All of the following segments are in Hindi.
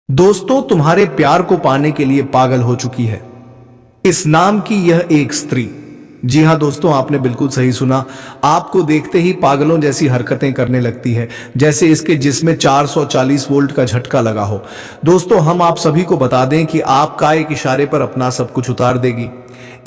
दोस्तों, तुम्हारे प्यार को पाने के लिए पागल हो चुकी है इस नाम की यह एक स्त्री। जी हां दोस्तों, आपने बिल्कुल सही सुना। आपको देखते ही पागलों जैसी हरकतें करने लगती है, जैसे इसके जिस्म में 440 वोल्ट का झटका लगा हो। दोस्तों, हम आप सभी को बता दें कि आपका एक इशारे पर अपना सब कुछ उतार देगी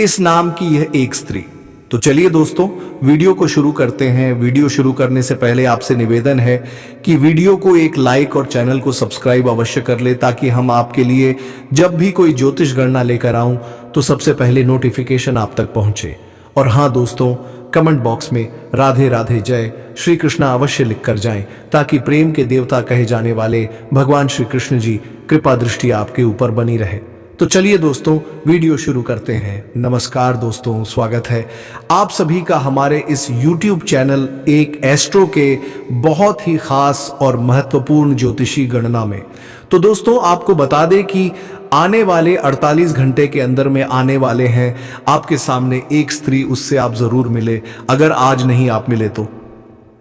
इस नाम की यह एक स्त्री। तो चलिए दोस्तों, वीडियो को शुरू करते हैं। वीडियो शुरू करने से पहले आपसे निवेदन है कि वीडियो को एक लाइक और चैनल को सब्सक्राइब अवश्य कर ले, ताकि हम आपके लिए जब भी कोई ज्योतिष गणना लेकर आऊं तो सबसे पहले नोटिफिकेशन आप तक पहुंचे। और हाँ दोस्तों, कमेंट बॉक्स में राधे राधे जय श्री कृष्णा अवश्य लिख कर जाएं, ताकि प्रेम के देवता कहे जाने वाले भगवान श्री कृष्ण जी कृपा दृष्टि आपके ऊपर बनी रहे। तो चलिए दोस्तों, वीडियो शुरू करते हैं। नमस्कार दोस्तों, स्वागत है आप सभी का हमारे इस YouTube चैनल एक एस्ट्रो के बहुत ही खास और महत्वपूर्ण ज्योतिषी गणना में। तो दोस्तों, आपको बता दें कि आने वाले 48 घंटे के अंदर में आने वाले हैं आपके सामने एक स्त्री। उससे आप जरूर मिले, अगर आज नहीं आप मिले तो।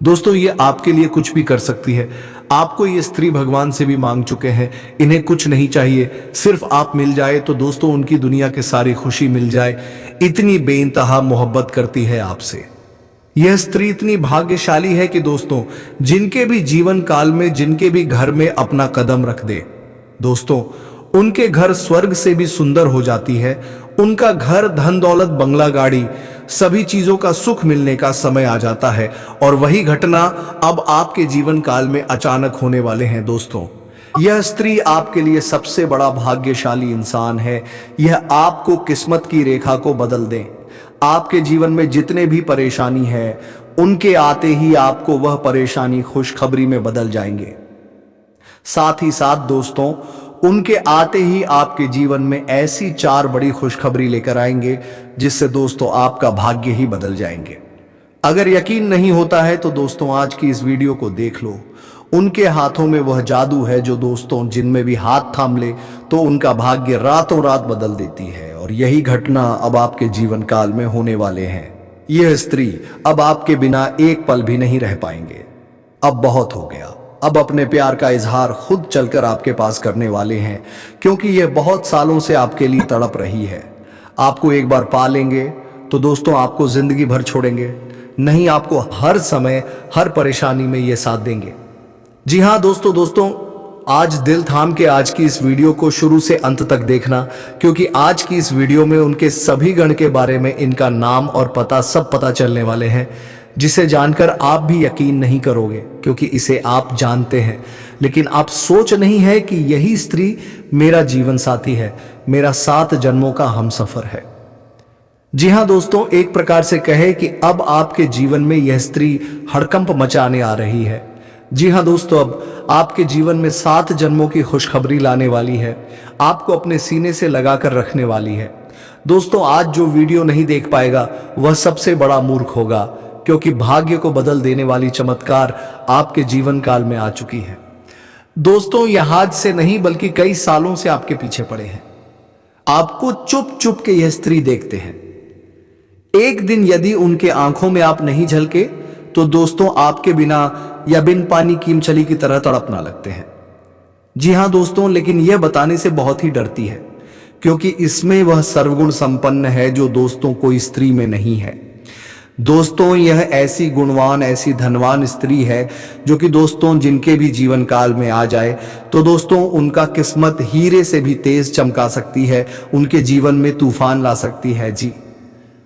दोस्तों, ये आपके लिए कुछ भी कर सकती है। आपको ये स्त्री भगवान से भी मांग चुके हैं, इन्हें कुछ नहीं चाहिए, सिर्फ आप मिल जाए तो दोस्तों उनकी दुनिया की सारी खुशी मिल जाए। इतनी बेइंतहा मोहब्बत करती है आपसे। यह स्त्री इतनी भाग्यशाली है कि दोस्तों, जिनके भी जीवन काल में, जिनके भी घर में अपना कदम रख दे, दोस्तों उनके घर स्वर्ग से भी सुंदर हो जाती है। उनका घर, धन दौलत, बंगला, गाड़ी, सभी चीजों का सुख मिलने का समय आ जाता है। और वही घटना अब आपके जीवन काल में अचानक होने वाले हैं। दोस्तों, यह स्त्री आपके लिए सबसे बड़ा भाग्यशाली इंसान है। यह आपको किस्मत की रेखा को बदल दें। आपके जीवन में जितने भी परेशानी है, उनके आते ही आपको वह परेशानी खुशखबरी में बदल जाएंगे। साथ ही साथ दोस्तों, उनके आते ही आपके जीवन में ऐसी 4 बड़ी खुशखबरी लेकर आएंगे, जिससे दोस्तों आपका भाग्य ही बदल जाएंगे। अगर यकीन नहीं होता है तो दोस्तों आज की इस वीडियो को देख लो। उनके हाथों में वह जादू है जो दोस्तों जिनमें भी हाथ थाम ले तो उनका भाग्य रातों रात बदल देती है। और यही घटना अब आपके जीवन काल में होने वाले हैं। यह स्त्री अब आपके बिना एक पल भी नहीं रह पाएंगे। अब बहुत हो गया। अब अपने प्यार का इजहार खुद चलकर आपके पास करने वाले हैं, क्योंकि यह बहुत सालों से आपके लिए तड़प रही है। आपको एक बार पा लेंगे तो दोस्तों आपको जिंदगी भर छोड़ेंगे नहीं, आपको हर समय हर परेशानी में ये साथ देंगे। जी हाँ दोस्तों, आज दिल थाम के आज की इस वीडियो को शुरू से अंत तक देखना, क्योंकि आज की इस वीडियो में उनके सभी गण के बारे में, इनका नाम और पता सब पता चलने वाले हैं, जिसे जानकर आप भी यकीन नहीं करोगे, क्योंकि इसे आप जानते हैं, लेकिन आप सोच नहीं है कि यही स्त्री मेरा जीवन साथी है, मेरा 7 जन्मों का हमसफर है। जी हां दोस्तों, एक प्रकार से कहे कि अब आपके जीवन में यह स्त्री हड़कंप मचाने आ रही है। जी हां दोस्तों, अब आपके जीवन में 7 जन्मों की खुशखबरी लाने वाली है, आपको अपने सीने से लगाकर रखने वाली है। दोस्तों, आज जो वीडियो नहीं देख पाएगा वह सबसे बड़ा मूर्ख होगा, क्योंकि भाग्य को बदल देने वाली चमत्कार आपके जीवन काल में आ चुकी है। दोस्तों, यह आज से नहीं बल्कि कई सालों से आपके पीछे पड़े हैं। आपको चुप चुप के यह स्त्री देखते हैं। एक दिन यदि उनके आंखों में आप नहीं झलके तो दोस्तों आपके बिना या बिन पानी की मछली की तरह तड़पना लगते हैं। जी हां दोस्तों, लेकिन यह बताने से बहुत ही डरती है, क्योंकि इसमें वह सर्वगुण संपन्न है जो दोस्तों कोई स्त्री में नहीं है। दोस्तों, यह ऐसी गुणवान, ऐसी धनवान स्त्री है जो कि दोस्तों जिनके भी जीवन काल में आ जाए तो दोस्तों उनका किस्मत हीरे से भी तेज चमका सकती है, उनके जीवन में तूफान ला सकती है। जी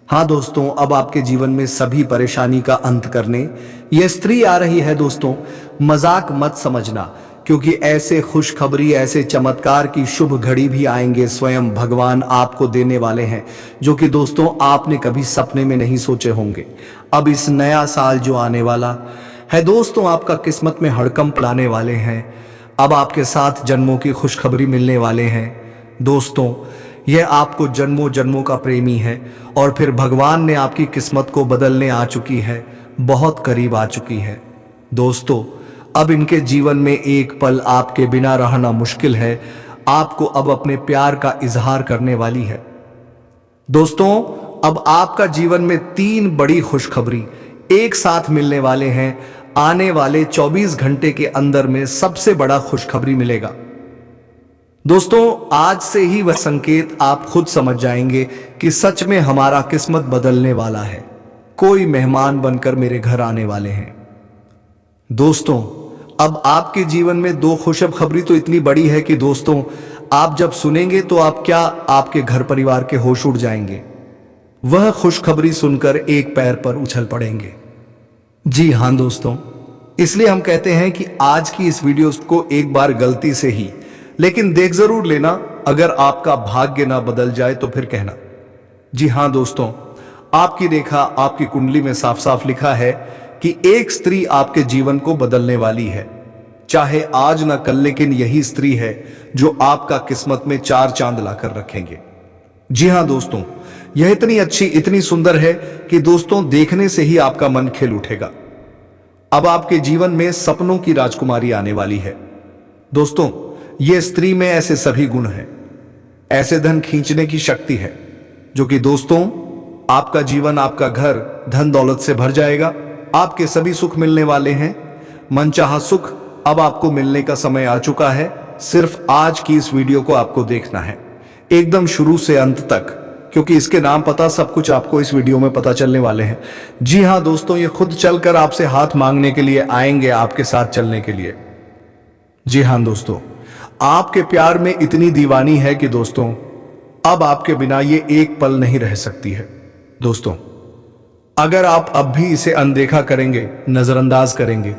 हाँ दोस्तों, अब आपके जीवन में सभी परेशानी का अंत करने यह स्त्री आ रही है। दोस्तों, मजाक मत समझना, क्योंकि ऐसे खुशखबरी, ऐसे चमत्कार की शुभ घड़ी भी आएंगे, स्वयं भगवान आपको देने वाले हैं, जो कि दोस्तों आपने कभी सपने में नहीं सोचे होंगे। अब इस नया साल जो आने वाला है दोस्तों, आपका किस्मत में हड़कंप लाने वाले हैं। अब आपके 7 जन्मों की खुशखबरी मिलने वाले हैं। दोस्तों, यह आपको जन्मों जन्मों का प्रेमी है, और फिर भगवान ने आपकी किस्मत को बदलने आ चुकी है, बहुत करीब आ चुकी है। दोस्तों, अब इनके जीवन में एक पल आपके बिना रहना मुश्किल है। आपको अब अपने प्यार का इजहार करने वाली है। दोस्तों, अब आपका जीवन में 3 बड़ी खुशखबरी एक साथ मिलने वाले हैं। आने वाले 24 घंटे के अंदर में सबसे बड़ा खुशखबरी मिलेगा। दोस्तों, आज से ही वह संकेत आप खुद समझ जाएंगे कि सच में हमारा किस्मत बदलने वाला है। कोई मेहमान बनकर मेरे घर आने वाले हैं। दोस्तों, अब आपके जीवन में दो खुशखबरी तो इतनी बड़ी है कि दोस्तों, आप जब सुनेंगे तो आपके घर परिवार के होश उड़ जाएंगे। वह खुशखबरी सुनकर एक पैर पर उछल पड़ेंगे। जी हां दोस्तों, इसलिए हम कहते हैं कि आज की इस वीडियो को एक बार गलती से ही लेकिन देख जरूर लेना। अगर आपका भाग्य ना बदल जाए तो फिर कहना। जी हां दोस्तों, आपकी रेखा, आपकी कुंडली में साफ साफ लिखा है कि एक स्त्री आपके जीवन को बदलने वाली है। चाहे आज ना कल, लेकिन यही स्त्री है जो आपका किस्मत में चार चांद लाकर रखेंगे। जी हां दोस्तों, यह इतनी अच्छी, इतनी सुंदर है कि दोस्तों देखने से ही आपका मन खिल उठेगा। अब आपके जीवन में सपनों की राजकुमारी आने वाली है। दोस्तों, यह स्त्री में ऐसे सभी गुण हैं, ऐसे धन खींचने की शक्ति है जो कि दोस्तों आपका जीवन, आपका घर धन दौलत से भर जाएगा। आपके सभी सुख मिलने वाले हैं। मनचाहा सुख अब आपको मिलने का समय आ चुका है। सिर्फ आज की इस वीडियो को आपको देखना है एकदम शुरू से अंत तक, क्योंकि इसके नाम पता सब कुछ आपको इस वीडियो में पता चलने वाले हैं। जी हां दोस्तों, ये खुद चलकर आपसे हाथ मांगने के लिए आएंगे, आपके साथ चलने के लिए। जी हां दोस्तों, आपके प्यार में इतनी दीवानी है कि दोस्तों अब आपके बिना ये एक पल नहीं रह सकती है। दोस्तों, अगर आप अब भी इसे अनदेखा करेंगे, नजरअंदाज करेंगे,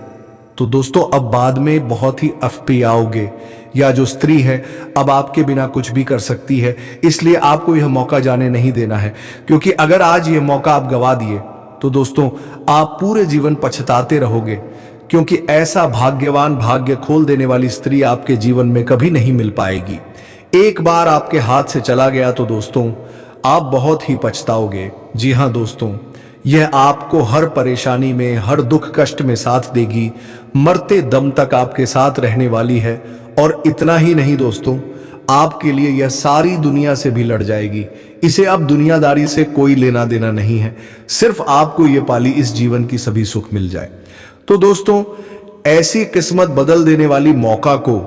तो दोस्तों अब बाद में बहुत ही अफ्पियाओगे। या जो स्त्री है अब आपके बिना कुछ भी कर सकती है, इसलिए आपको यह मौका जाने नहीं देना है। क्योंकि अगर आज यह मौका आप गवा दिए तो दोस्तों आप पूरे जीवन पछताते रहोगे, क्योंकि ऐसा भाग्यवान, भाग्य खोल देने वाली स्त्री आपके जीवन में कभी नहीं मिल पाएगी। एक बार आपके हाथ से चला गया तो दोस्तों आप बहुत ही पछताओगे। जी हां दोस्तों, यह आपको हर परेशानी में, हर दुख कष्ट में साथ देगी, मरते दम तक आपके साथ रहने वाली है। और इतना ही नहीं दोस्तों, आपके लिए यह सारी दुनिया से भी लड़ जाएगी। इसे अब दुनियादारी से कोई लेना देना नहीं है, सिर्फ आपको यह पाली इस जीवन की सभी सुख मिल जाए। तो दोस्तों, ऐसी किस्मत बदल देने वाली मौका को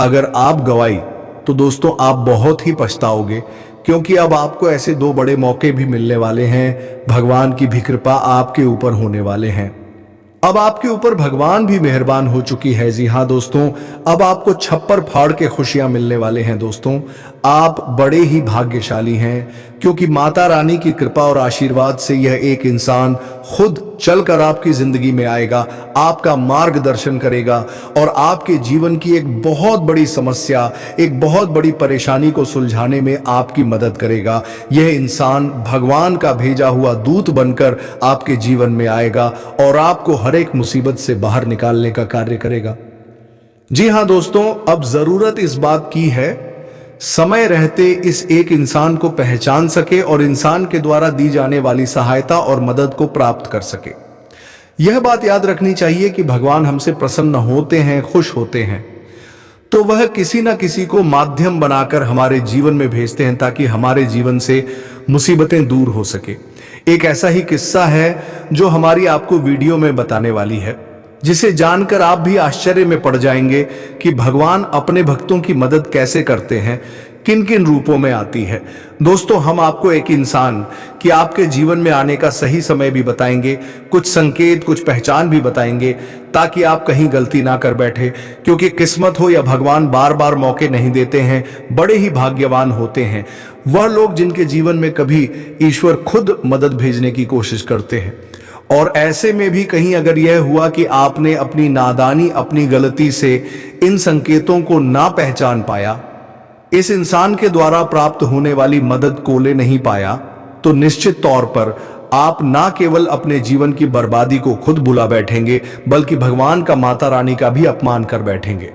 अगर आप गवाई तो दोस्तों आप बहुत ही पछताओगे, क्योंकि अब आपको ऐसे दो बड़े मौके भी मिलने वाले हैं। भगवान की भी कृपा आपके ऊपर होने वाले हैं। अब आपके ऊपर भगवान भी मेहरबान हो चुकी है। जी हां दोस्तों, अब आपको छप्पर फाड़ के खुशियां मिलने वाले हैं। दोस्तों, आप बड़े ही भाग्यशाली हैं, क्योंकि माता रानी की कृपा और आशीर्वाद से यह एक इंसान खुद चलकर आपकी जिंदगी में आएगा, आपका मार्गदर्शन करेगा और आपके जीवन की एक बहुत बड़ी समस्या, एक बहुत बड़ी परेशानी को सुलझाने में आपकी मदद करेगा। यह इंसान भगवान का भेजा हुआ दूत बनकर आपके जीवन में आएगा और आपको हर एक मुसीबत से बाहर निकालने का कार्य करेगा। जी हां दोस्तों, अब जरूरत इस बात की है समय रहते इस एक इंसान को पहचान सके और इंसान के द्वारा दी जाने वाली सहायता और मदद को प्राप्त कर सके। यह बात याद रखनी चाहिए कि भगवान हमसे प्रसन्न होते हैं, खुश होते हैं, तो वह किसी ना किसी को माध्यम बनाकर हमारे जीवन में भेजते हैं, ताकि हमारे जीवन से मुसीबतें दूर हो सके। एक ऐसा ही किस्सा है जो हमारी आपको वीडियो में बताने वाली है, जिसे जानकर आप भी आश्चर्य में पड़ जाएंगे कि भगवान अपने भक्तों की मदद कैसे करते हैं, किन किन रूपों में आती है। दोस्तों, हम आपको एक इंसान कि आपके जीवन में आने का सही समय भी बताएंगे, कुछ संकेत, कुछ पहचान भी बताएंगे, ताकि आप कहीं गलती ना कर बैठे। क्योंकि किस्मत हो या भगवान बार बार मौके नहीं देते हैं। बड़े ही भाग्यवान होते हैं वह लोग जिनके जीवन में कभी ईश्वर खुद मदद भेजने की कोशिश करते हैं। और ऐसे में भी कहीं अगर यह हुआ कि आपने अपनी नादानी, अपनी गलती से इन संकेतों को ना पहचान पाया, इस इंसान के द्वारा प्राप्त होने वाली मदद को ले नहीं पाया, तो निश्चित तौर पर आप ना केवल अपने जीवन की बर्बादी को खुद बुला बैठेंगे, बल्कि भगवान का, माता रानी का भी अपमान कर बैठेंगे।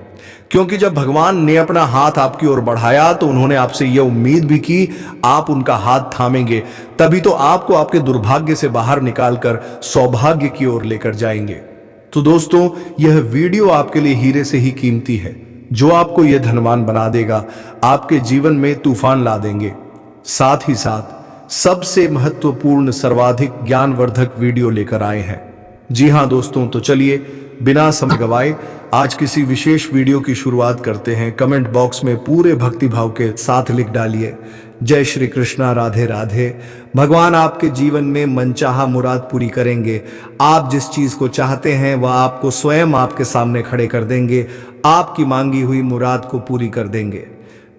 क्योंकि जब भगवान ने अपना हाथ आपकी ओर बढ़ाया तो उन्होंने आपसे यह उम्मीद भी की आप उनका हाथ थामेंगे, तभी तो आपको आपके दुर्भाग्य से बाहर निकालकर सौभाग्य की ओर लेकर जाएंगे। तो दोस्तों, यह वीडियो आपके लिए हीरे से ही कीमती है, जो आपको यह धनवान बना देगा, आपके जीवन में तूफान ला देंगे। साथ ही साथ सबसे महत्वपूर्ण, सर्वाधिक ज्ञानवर्धक वीडियो लेकर आए हैं। जी हां दोस्तों, तो चलिए बिना समय गवाए आज किसी विशेष वीडियो की शुरुआत करते हैं। कमेंट बॉक्स में पूरे भक्ति भाव के साथ लिख डालिए, जय श्री कृष्णा, राधे राधे। भगवान आपके जीवन में मनचाहा मुराद पूरी करेंगे। आप जिस चीज को चाहते हैं वह आपको स्वयं आपके सामने खड़े कर देंगे, आपकी मांगी हुई मुराद को पूरी कर देंगे।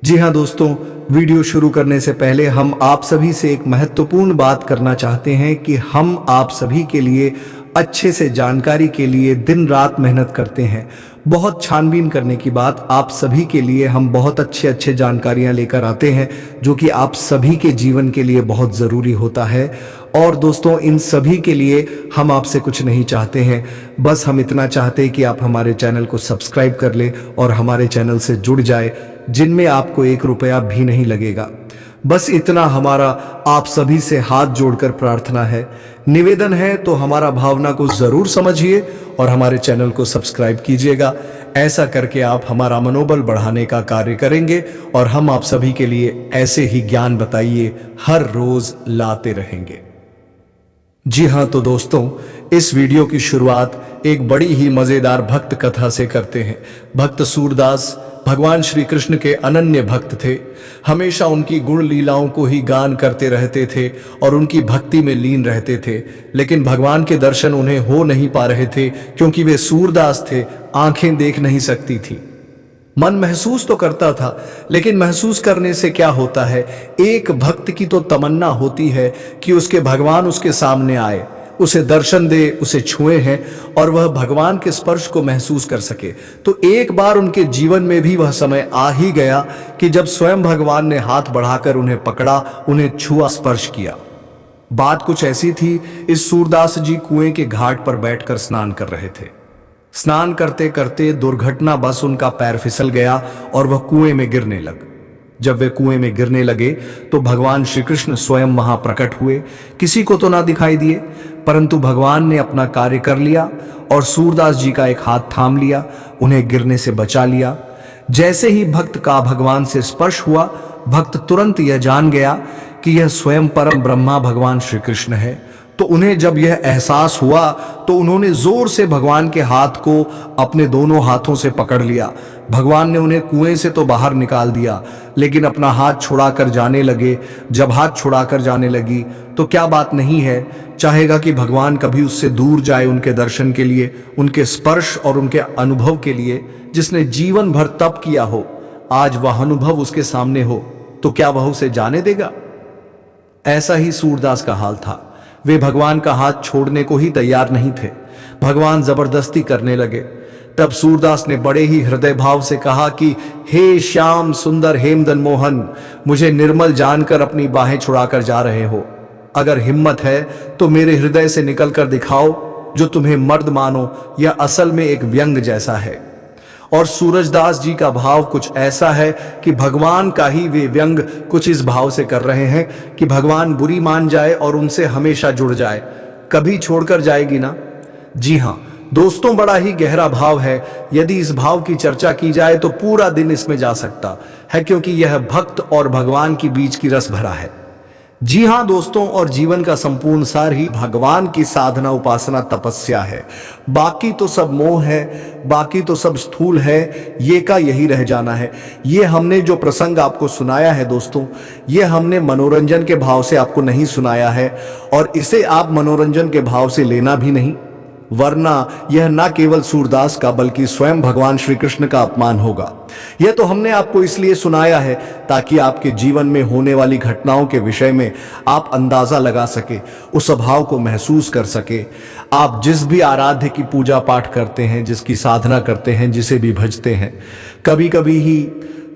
जी हाँ दोस्तों, वीडियो शुरू करने से पहले हम आप सभी से एक महत्वपूर्ण बात करना चाहते हैं कि हम आप सभी के लिए अच्छे से जानकारी के लिए दिन रात मेहनत करते हैं। बहुत छानबीन करने की बात, आप सभी के लिए हम बहुत अच्छे जानकारियां लेकर आते हैं जो कि आप सभी के जीवन के लिए बहुत ज़रूरी होता है। और दोस्तों, इन सभी के लिए हम आपसे कुछ नहीं चाहते हैं, बस हम इतना चाहते हैं कि आप हमारे चैनल को सब्सक्राइब कर ले और हमारे चैनल से जुड़ जाए, जिनमें आपको 1 रुपया भी नहीं लगेगा। बस इतना हमारा आप सभी से हाथ जोड़कर प्रार्थना है, निवेदन है। तो हमारा भावना को जरूर समझिए और हमारे चैनल को सब्सक्राइब कीजिएगा। ऐसा करके आप हमारा मनोबल बढ़ाने का कार्य करेंगे और हम आप सभी के लिए ऐसे ही ज्ञान बताइए हर रोज लाते रहेंगे। जी हाँ, तो दोस्तों, इस वीडियो की शुरुआत एक बड़ी ही मजेदार भक्त कथा से करते हैं। भक्त सूरदास भगवान श्री कृष्ण के अनन्य भक्त थे। हमेशा उनकी गुण लीलाओं को ही गान करते रहते थे और उनकी भक्ति में लीन रहते थे। लेकिन भगवान के दर्शन उन्हें हो नहीं पा रहे थे क्योंकि वे सूरदास थे, आंखें देख नहीं सकती थी। मन महसूस तो करता था, लेकिन महसूस करने से क्या होता है। एक भक्त की तो तमन्ना होती है कि उसके भगवान उसके सामने आए, उसे दर्शन दे, उसे छुए हैं और वह भगवान के स्पर्श को महसूस कर सके। तो एक बार उनके जीवन में भी वह समय आ ही गया कि जब स्वयं भगवान ने हाथ बढ़ाकर उन्हें पकड़ा, उन्हें छुआ, स्पर्श किया। बात कुछ ऐसी थी, इस सूरदास जी कुएं के घाट पर बैठकर स्नान कर रहे थे। स्नान करते करते दुर्घटना बस उनका पैर फिसल गया और वह कुएं में गिरने लग। जब वे कुएं में गिरने लगे तो भगवान श्री कृष्ण स्वयं वहां प्रकट हुए। किसी को तो ना दिखाई दिए, परंतु भगवान ने अपना कार्य कर लिया और सूरदास जी का एक हाथ थाम लिया, उन्हें गिरने से बचा लिया। जैसे ही भक्त का भगवान से स्पर्श हुआ, भक्त तुरंत यह जान गया कि यह स्वयं परम ब्रह्मा भगवान श्री कृष्ण है। तो उन्हें जब यह एहसास हुआ तो उन्होंने जोर से भगवान के हाथ को अपने दोनों हाथों से पकड़ लिया। भगवान ने उन्हें कुएं से तो बाहर निकाल दिया, लेकिन अपना हाथ छुड़ाकर जाने लगे। जब हाथ छुड़ाकर जाने लगी तो क्या बात नहीं है, चाहेगा कि भगवान कभी उससे दूर जाए उनके दर्शन के लिए, उनके स्पर्श और उनके अनुभव के लिए। जिसने जीवन भर तप किया हो, आज वह अनुभव उसके सामने हो तो क्या वह उसे जाने देगा? ऐसा ही सूरदास का हाल था। वे भगवान का हाथ छोड़ने को ही तैयार नहीं थे। भगवान जबरदस्ती करने लगे। तब सूरदास ने बड़े ही हृदय भाव से कहा कि हे श्याम सुंदर हेमदन मोहन, मुझे निर्मल जानकर अपनी बाहें छुड़ाकर जा रहे हो। अगर हिम्मत है तो मेरे हृदय से निकल कर दिखाओ, जो तुम्हें मर्द मानो। यह असल में एक व्यंग जैसा है। और सूरजदास जी का भाव कुछ ऐसा है कि भगवान का ही वे व्यंग कुछ इस भाव से कर रहे हैं कि भगवान बुरी मान जाए और उनसे हमेशा जुड़ जाए, कभी छोड़कर जाएगी ना। जी हाँ दोस्तों, बड़ा ही गहरा भाव है। यदि इस भाव की चर्चा की जाए तो पूरा दिन इसमें जा सकता है, क्योंकि यह भक्त और भगवान की बीच की रस भरा है। जी हाँ दोस्तों, और जीवन का संपूर्ण सार ही भगवान की साधना, उपासना, तपस्या है। बाकी तो सब मोह है, बाकी तो सब स्थूल है, ये का यही रह जाना है। ये हमने जो प्रसंग आपको सुनाया है दोस्तों, ये हमने मनोरंजन के भाव से आपको नहीं सुनाया है, और इसे आप मनोरंजन के भाव से लेना भी नहीं, वरना यह न केवल सूरदास का बल्कि स्वयं भगवान श्री कृष्ण का अपमान होगा। यह तो हमने आपको इसलिए सुनाया है ताकि आपके जीवन में होने वाली घटनाओं के विषय में आप अंदाजा लगा सके, उस भाव को महसूस कर सके। आप जिस भी आराध्य की पूजा पाठ करते हैं, जिसकी साधना करते हैं, जिसे भी भजते हैं, कभी कभी ही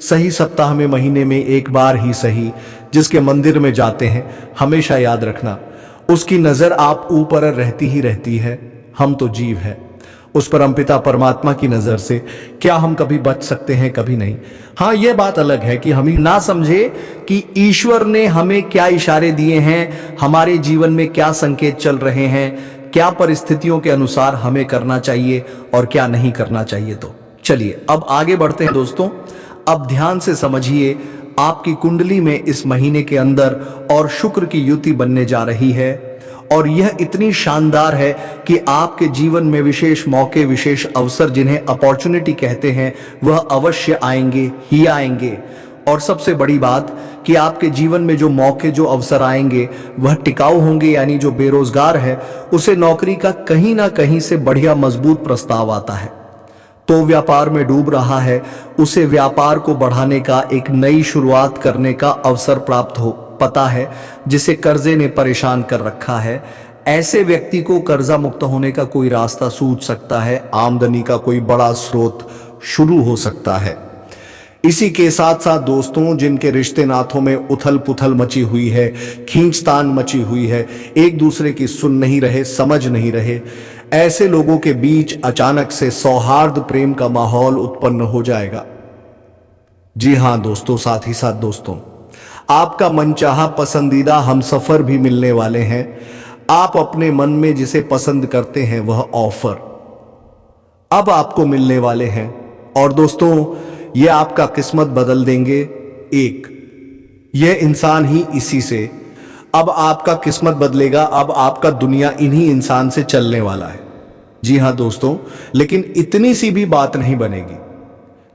सही सप्ताह में, महीने में एक बार ही सही, जिसके मंदिर में जाते हैं, हमेशा याद रखना उसकी नजर आप ऊपर रहती ही रहती है। हम तो जीव हैं, उस परमपिता परमात्मा की नजर से क्या हम कभी बच सकते हैं? कभी नहीं। हाँ, यह बात अलग है कि हम ना समझे कि ईश्वर ने हमें क्या इशारे दिए हैं, हमारे जीवन में क्या संकेत चल रहे हैं, क्या परिस्थितियों के अनुसार हमें करना चाहिए और क्या नहीं करना चाहिए। तो चलिए अब आगे बढ़ते हैं दोस्तों। अब ध्यान से समझिए, आपकी कुंडली में इस महीने के अंदर और शुक्र की युति बनने जा रही है, और यह इतनी शानदार है कि आपके जीवन में विशेष मौके, विशेष अवसर, जिन्हें अपॉर्चुनिटी कहते हैं, वह अवश्य आएंगे ही आएंगे। और सबसे बड़ी बात कि आपके जीवन में जो मौके, जो अवसर आएंगे वह टिकाऊ होंगे, यानी जो बेरोजगार है उसे नौकरी का कहीं ना कहीं से बढ़िया मजबूत प्रस्ताव आता है। तो व्यापार में डूब रहा है उसे व्यापार को बढ़ाने का, एक नई शुरुआत करने का अवसर प्राप्त हो पता है। जिसे कर्जे ने परेशान कर रखा है, ऐसे व्यक्ति को कर्जा मुक्त होने का कोई रास्ता सूझ सकता है, आमदनी का कोई बड़ा स्रोत शुरू हो सकता है। इसी के साथ साथ दोस्तों, जिनके रिश्ते नातों में उथल पुथल मची हुई है, खींचतान मची हुई है, एक दूसरे की सुन नहीं रहे, समझ नहीं रहे, ऐसे लोगों के बीच अचानक से सौहार्द, प्रेम का माहौल उत्पन्न हो जाएगा। जी हां दोस्तों, साथ ही साथ दोस्तों, आपका मनचाहा पसंदीदा हमसफर भी मिलने वाले हैं। आप अपने मन में जिसे पसंद करते हैं वह ऑफर अब आपको मिलने वाले हैं। और दोस्तों, ये आपका किस्मत बदल देंगे। ये इंसान ही इसी से अब आपका किस्मत बदलेगा। अब आपका दुनिया इन्हीं इंसान से चलने वाला है। जी हां दोस्तों, लेकिन इतनी सी भी बात नहीं बनेगी।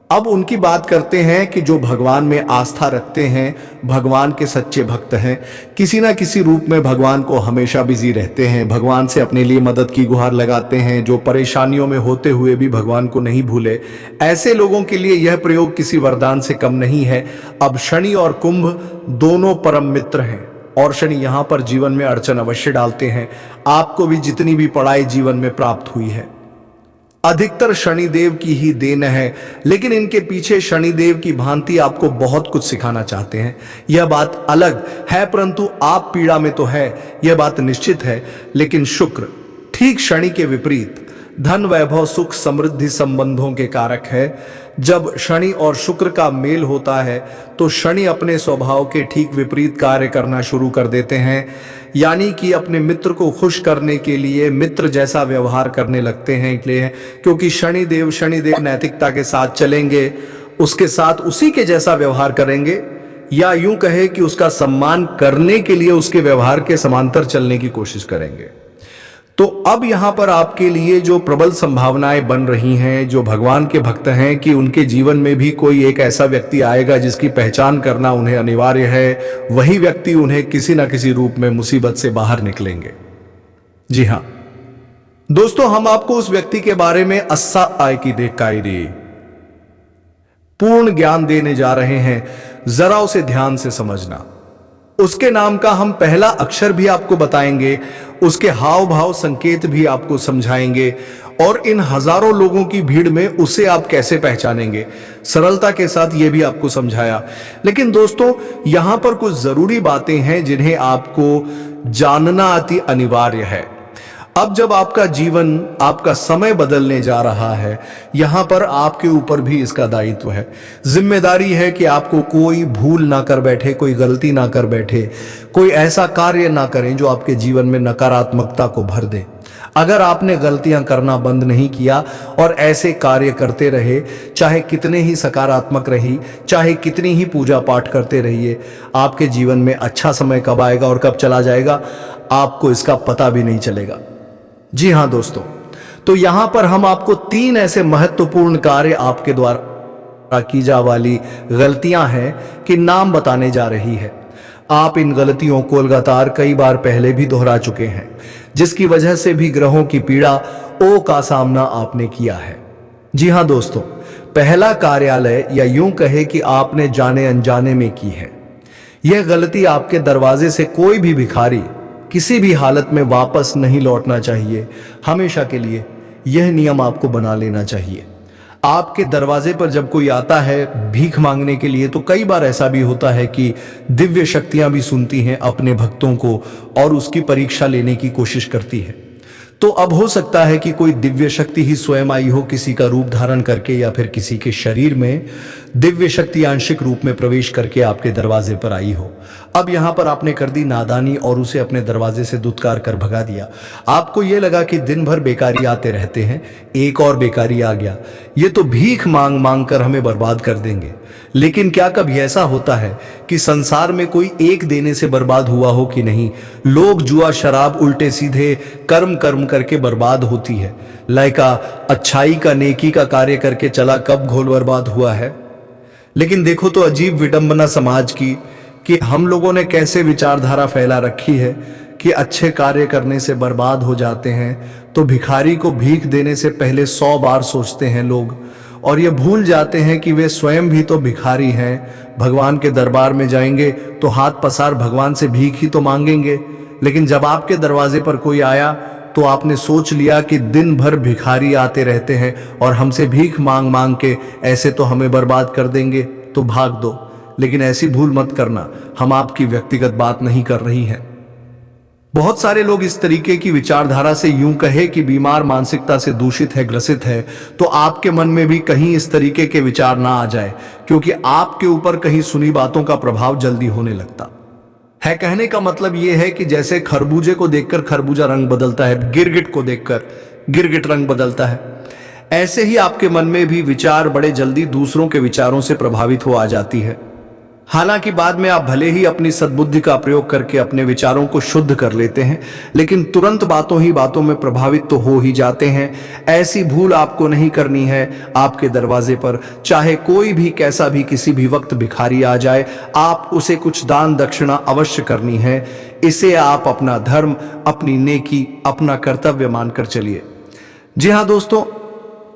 अब उनकी बात करते हैं कि जो भगवान में आस्था रखते हैं, भगवान के सच्चे भक्त हैं, किसी ना किसी रूप में भगवान को हमेशा बिजी रहते हैं, भगवान से अपने लिए मदद की गुहार लगाते हैं, जो परेशानियों में होते हुए भी भगवान को नहीं भूले। ऐसे लोगों के लिए यह प्रयोग किसी वरदान से कम नहीं है। अब शनि और कुंभ दोनों परम मित्र हैं और शनि यहां पर जीवन में अड़चन अवश्य डालते हैं। आपको भी जितनी भी पढ़ाई जीवन में प्राप्त हुई है, अधिकतर शनिदेव की ही देन है, लेकिन इनके पीछे शनिदेव की भांति आपको बहुत कुछ सिखाना चाहते हैं। यह बात अलग है, परंतु आप पीड़ा में तो है, यह बात निश्चित है। लेकिन शुक्र ठीक शनि के विपरीत धन, वैभव, सुख, समृद्धि, संबंधों के कारक है। जब शनि और शुक्र का मेल होता है तो शनि अपने स्वभाव के ठीक विपरीत कार्य करना शुरू कर देते हैं, यानी कि अपने मित्र को खुश करने के लिए मित्र जैसा व्यवहार करने लगते हैं। इसलिए क्योंकि शनिदेव नैतिकता के साथ चलेंगे, उसके साथ उसी के जैसा व्यवहार करेंगे, या यूं कहे कि उसका सम्मान करने के लिए उसके व्यवहार के समांतर चलने की कोशिश करेंगे। तो अब यहां पर आपके लिए जो प्रबल संभावनाएं बन रही हैं, जो भगवान के भक्त हैं, कि उनके जीवन में भी कोई एक ऐसा व्यक्ति आएगा जिसकी पहचान करना उन्हें अनिवार्य है। वही व्यक्ति उन्हें किसी ना किसी रूप में मुसीबत से बाहर निकलेंगे। जी हां दोस्तों, हम आपको उस व्यक्ति के बारे में अस्सा आय की देखाई पूर्ण ज्ञान देने जा रहे हैं। जरा उसे ध्यान से समझना। उसके नाम का हम पहला अक्षर भी आपको बताएंगे, उसके हाव भाव, संकेत भी आपको समझाएंगे, और इन हजारों लोगों की भीड़ में उसे आप कैसे पहचानेंगे, सरलता के साथ यह भी आपको समझाया। लेकिन दोस्तों, यहां पर कुछ जरूरी बातें हैं जिन्हें आपको जानना अति अनिवार्य है। अब जब आपका जीवन, आपका समय बदलने जा रहा है, यहां पर आपके ऊपर भी इसका दायित्व है, जिम्मेदारी है कि आपको कोई भूल ना कर बैठे, कोई गलती ना कर बैठे, कोई ऐसा कार्य ना करें जो आपके जीवन में नकारात्मकता को भर दे। अगर आपने गलतियां करना बंद नहीं किया और ऐसे कार्य करते रहे, चाहे कितने ही सकारात्मक रही, चाहे कितनी ही पूजा पाठ करते रहिए, आपके जीवन में अच्छा समय कब आएगा और कब चला जाएगा आपको इसका पता भी नहीं चलेगा। जी हां दोस्तों, तो यहां पर हम आपको 3 ऐसे महत्वपूर्ण कार्य आपके द्वारा की जा वाली गलतियां हैं कि नाम बताने जा रही है। आप इन गलतियों को लगातार कई बार पहले भी दोहरा चुके हैं, जिसकी वजह से भी ग्रहों की पीड़ा ओ का सामना आपने किया है। जी हां दोस्तों, पहला कार्यालय, या यूं कहे कि आपने जाने अनजाने में की है। यह गलती आपके दरवाजे से कोई भी भिखारी किसी भी हालत में वापस नहीं लौटना चाहिए। हमेशा के लिए यह नियम आपको बना लेना चाहिए। आपके दरवाजे पर जब कोई आता है भीख मांगने के लिए, तो कई बार ऐसा भी होता है कि दिव्य शक्तियां भी सुनती हैं अपने भक्तों को और उसकी परीक्षा लेने की कोशिश करती है। तो अब हो सकता है कि कोई दिव्य शक्ति ही स्वयं आई हो, किसी का रूप धारण करके, या फिर किसी के शरीर में दिव्य शक्ति आंशिक रूप में प्रवेश करके आपके दरवाजे पर आई हो। अब यहां पर आपने कर दी नादानी और उसे अपने दरवाजे से दुत्कार कर भगा दिया। आपको यह लगा कि दिन भर बेकारी आते रहते हैं, एक और बेकारी आ गया, ये तो भीख मांग मांग कर हमें बर्बाद कर देंगे। लेकिन क्या कभी ऐसा होता है कि संसार में कोई एक देने से बर्बाद हुआ हो कि नहीं? लोग जुआ शराब उल्टे सीधे कर्म कर्म करके बर्बाद होती है। लाइका अच्छाई का नेकी का कार्य करके चला कब घोल बर्बाद हुआ है। लेकिन देखो तो अजीब विडंबना समाज की कि हम लोगों ने कैसे विचारधारा फैला रखी है कि अच्छे कार्य करने से बर्बाद हो जाते हैं, तो भिखारी को भीख देने से पहले 100 बार सोचते हैं लोग, और ये भूल जाते हैं कि वे स्वयं भी तो भिखारी हैं। भगवान के दरबार में जाएंगे तो हाथ पसार भगवान से भीख ही तो मांगेंगे, लेकिन जब आपके दरवाजे पर कोई आया तो आपने सोच लिया कि दिन भर भिखारी आते रहते हैं और हमसे भीख मांग मांग के ऐसे तो हमें बर्बाद कर देंगे, तो भाग दो। लेकिन ऐसी भूल मत करना, हम आपकी व्यक्तिगत बात नहीं कर रही हैं। बहुत सारे लोग इस तरीके की विचारधारा से यूं कहे कि बीमार मानसिकता से दूषित है, ग्रसित है, तो आपके मन में भी कहीं इस तरीके के विचार ना आ जाए, क्योंकि आपके ऊपर कहीं सुनी बातों का प्रभाव जल्दी होने लगता है। कहने का मतलब यह है कि जैसे खरबूजे को देखकर खरबूजा रंग बदलता है, गिरगिट को देखकर गिरगिट रंग बदलता है, ऐसे ही आपके मन में भी विचार बड़े जल्दी दूसरों के विचारों से प्रभावित हो आ जाती है। हालांकि बाद में आप भले ही अपनी सद्बुद्धि का प्रयोग करके अपने विचारों को शुद्ध कर लेते हैं, लेकिन तुरंत बातों ही बातों में प्रभावित तो हो ही जाते हैं। ऐसी भूल आपको नहीं करनी है। आपके दरवाजे पर चाहे कोई भी कैसा भी किसी भी वक्त भिखारी आ जाए, आप उसे कुछ दान दक्षिणा अवश्य करनी है। इसे आप अपना धर्म, अपनी नेकी, अपना कर्तव्य मानकर चलिए। जी हाँ दोस्तों,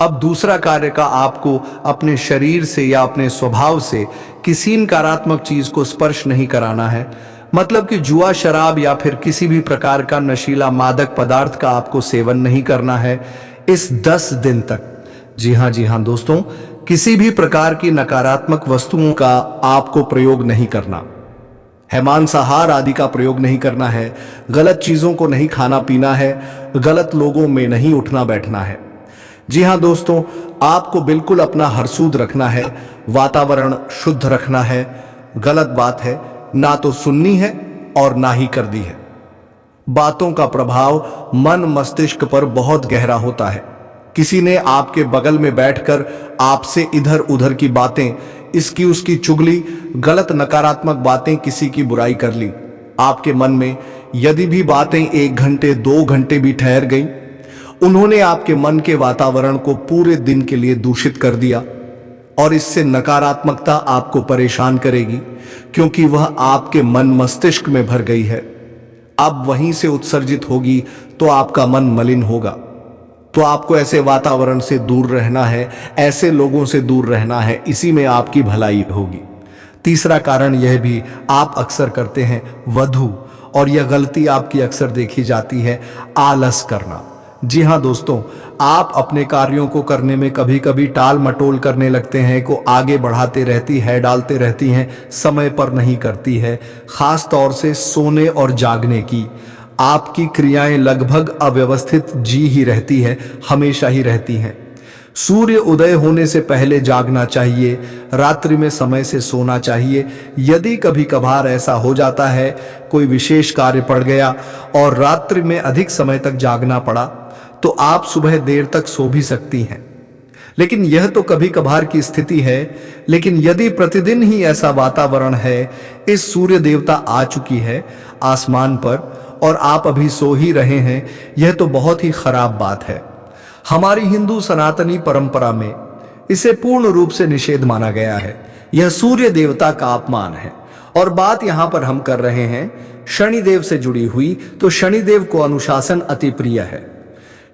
अब दूसरा कार्य का आपको अपने शरीर से या अपने स्वभाव से किसी नकारात्मक चीज को स्पर्श नहीं कराना है। मतलब कि जुआ शराब या फिर किसी भी प्रकार का नशीला मादक पदार्थ का आपको सेवन नहीं करना है इस 10 दिन तक। जी हाँ दोस्तों, किसी भी प्रकार की नकारात्मक वस्तुओं का आपको प्रयोग नहीं करना है। मांसाहार आदि का प्रयोग नहीं करना है, गलत चीजों को नहीं खाना पीना है, गलत लोगों में नहीं उठना बैठना है। जी हाँ दोस्तों, आपको बिल्कुल अपना हरसूद रखना है, वातावरण शुद्ध रखना है। गलत बात है ना तो सुननी है और ना ही कर दी है। बातों का प्रभाव मन मस्तिष्क पर बहुत गहरा होता है। किसी ने आपके बगल में बैठकर आपसे इधर उधर की बातें, इसकी उसकी चुगली, गलत नकारात्मक बातें, किसी की बुराई कर ली, आपके मन में यदि भी बातें 1 घंटे 2 घंटे भी ठहर गई, उन्होंने आपके मन के वातावरण को पूरे दिन के लिए दूषित कर दिया, और इससे नकारात्मकता आपको परेशान करेगी, क्योंकि वह आपके मन मस्तिष्क में भर गई है। अब वहीं से उत्सर्जित होगी तो आपका मन मलिन होगा। तो आपको ऐसे वातावरण से दूर रहना है, ऐसे लोगों से दूर रहना है, इसी में आपकी भलाई होगी। तीसरा कारण यह भी आप अक्सर करते हैं, वधू, और यह गलती आपकी अक्सर देखी जाती है, आलस करना। जी हाँ दोस्तों, आप अपने कार्यों को करने में कभी कभी टाल मटोल करने लगते हैं, को आगे बढ़ाते रहती है, डालते रहती हैं, समय पर नहीं करती है। खास तौर से सोने और जागने की आपकी क्रियाएं लगभग अव्यवस्थित जी ही रहती है, हमेशा ही रहती हैं। सूर्य उदय होने से पहले जागना चाहिए, रात्रि में समय से सोना चाहिए। यदि कभी कभार ऐसा हो जाता है, कोई विशेष कार्य पड़ गया और रात्रि में अधिक समय तक जागना पड़ा, तो आप सुबह देर तक सो भी सकती हैं। लेकिन यह तो कभी कभार की स्थिति है। लेकिन यदि प्रतिदिन ही ऐसा वातावरण है, इस सूर्य देवता आ चुकी है आसमान पर और आप अभी सो ही रहे हैं, यह तो बहुत ही खराब बात है। हमारी हिंदू सनातनी परंपरा में इसे पूर्ण रूप से निषेध माना गया है। यह सूर्य देवता का अपमान है। और बात यहां पर हम कर रहे हैं शनिदेव से जुड़ी हुई, तो शनिदेव को अनुशासन अति प्रिय है।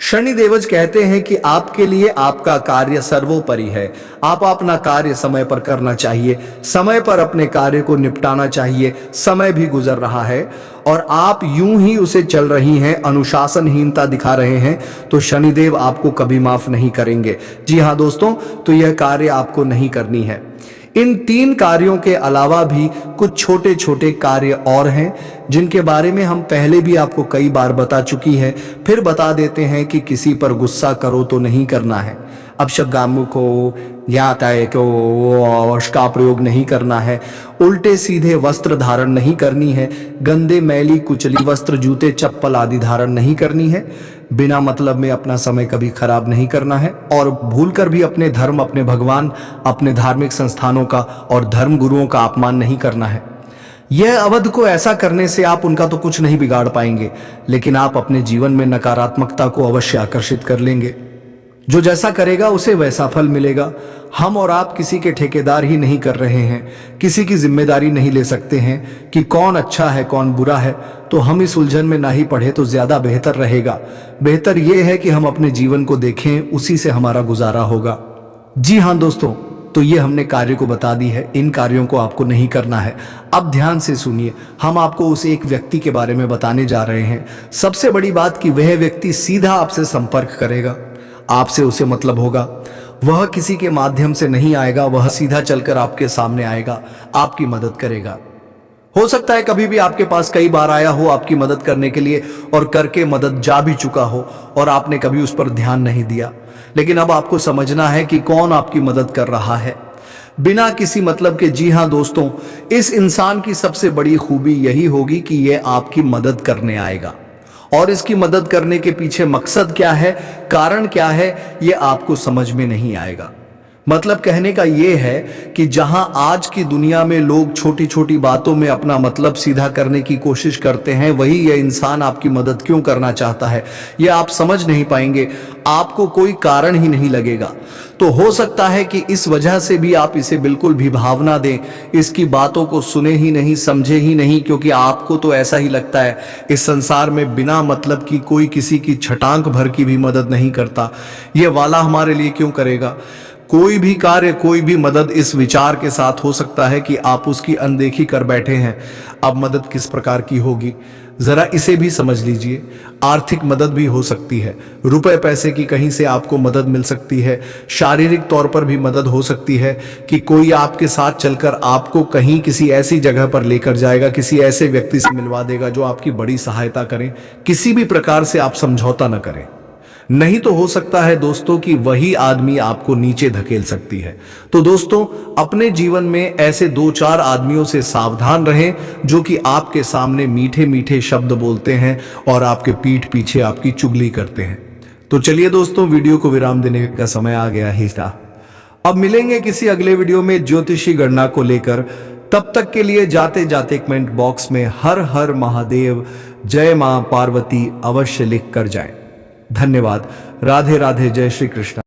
शनिदेवज कहते हैं कि आपके लिए आपका कार्य सर्वोपरि है। आप अपना कार्य समय पर करना चाहिए, समय पर अपने कार्य को निपटाना चाहिए। समय भी गुजर रहा है और आप यूं ही उसे चल रही हैं, अनुशासनहीनता दिखा रहे हैं, तो शनिदेव आपको कभी माफ नहीं करेंगे। जी हाँ दोस्तों, तो यह कार्य आपको नहीं करनी है। इन 3 कार्यों के अलावा भी कुछ छोटे छोटे कार्य और हैं, जिनके बारे में हम पहले भी आपको कई बार बता चुकी है। फिर बता देते हैं कि किसी पर गुस्सा करो तो नहीं करना है। अपशब्दामुख हो, यहाँ आता है कि वो वश का प्रयोग नहीं करना है, उल्टे सीधे वस्त्र धारण नहीं करनी है, गंदे मैली कुचली वस्त्र जूते चप्पल आदि धारण नहीं करनी है, बिना मतलब में अपना समय कभी खराब नहीं करना है और भूलकर भी अपने धर्म, अपने भगवान, अपने धार्मिक संस्थानों का और धर्म गुरुओं का अपमान नहीं करना है। यह अवध को ऐसा करने से आप उनका तो कुछ नहीं बिगाड़ पाएंगे, लेकिन आप अपने जीवन में नकारात्मकता को अवश्य आकर्षित कर लेंगे। जो जैसा करेगा उसे वैसा फल मिलेगा। हम और आप किसी के ठेकेदार ही नहीं कर रहे हैं, किसी की जिम्मेदारी नहीं ले सकते हैं कि कौन अच्छा है कौन बुरा है। तो हम इस उलझन में ना ही पढ़े तो ज्यादा बेहतर रहेगा। बेहतर यह है कि हम अपने जीवन को देखें, उसी से हमारा गुजारा होगा। जी हाँ दोस्तों, तो ये हमने कार्य को बता दी है, इन कार्यों को आपको नहीं करना है। अब ध्यान से सुनिए, हम आपको उस एक व्यक्ति के बारे में बताने जा रहे हैं। सबसे बड़ी बात कि वह व्यक्ति सीधा आपसे संपर्क करेगा, आपसे उसे मतलब होगा। वह किसी के माध्यम से नहीं आएगा, वह सीधा चलकर आपके सामने आएगा, आपकी मदद करेगा। हो सकता है कभी भी आपके पास कई बार आया हो आपकी मदद करने के लिए और करके मदद जा भी चुका हो और आपने कभी उस पर ध्यान नहीं दिया। लेकिन अब आपको समझना है कि कौन आपकी मदद कर रहा है बिना किसी मतलब के। जी हां दोस्तों, इस इंसान की सबसे बड़ी खूबी यही होगी कि यह आपकी मदद करने आएगा और इसकी मदद करने के पीछे मकसद क्या है, कारण क्या है, यह आपको समझ में नहीं आएगा। मतलब कहने का यह है कि जहां आज की दुनिया में लोग छोटी छोटी बातों में अपना मतलब सीधा करने की कोशिश करते हैं, वही यह इंसान आपकी मदद क्यों करना चाहता है यह आप समझ नहीं पाएंगे, आपको कोई कारण ही नहीं लगेगा। तो हो सकता है कि इस वजह से भी आप इसे बिल्कुल भी भावना दें, इसकी बातों को सुने ही नहीं, समझे ही नहीं, क्योंकि आपको तो ऐसा ही लगता है इस संसार में बिना मतलब की कोई किसी की छटांक भर की भी मदद नहीं करता। यह वाला हमारे लिए क्यों करेगा। कोई भी कार्य, कोई भी मदद इस विचार के साथ हो सकता है कि आप उसकी अनदेखी कर बैठे हैं। अब मदद किस प्रकार की होगी जरा इसे भी समझ लीजिए। आर्थिक मदद भी हो सकती है, रुपए पैसे की कहीं से आपको मदद मिल सकती है। शारीरिक तौर पर भी मदद हो सकती है कि कोई आपके साथ चलकर आपको कहीं किसी ऐसी जगह पर लेकर जाएगा, किसी ऐसे व्यक्ति से मिलवा देगा जो आपकी बड़ी सहायता करें। किसी भी प्रकार से आप समझौता न करें, नहीं तो हो सकता है दोस्तों कि वही आदमी आपको नीचे धकेल सकती है। तो दोस्तों, अपने जीवन में ऐसे 2-4 आदमियों से सावधान रहें जो कि आपके सामने मीठे मीठे शब्द बोलते हैं और आपके पीठ पीछे आपकी चुगली करते हैं। तो चलिए दोस्तों, वीडियो को विराम देने का समय आ गया ही था। अब मिलेंगे किसी अगले वीडियो में ज्योतिषी गणना को लेकर। तब तक के लिए जाते जाते कमेंट बॉक्स में हर हर महादेव, जय मां पार्वती अवश्य लिख कर जाएं। धन्यवाद। राधे राधे। जय श्री कृष्ण।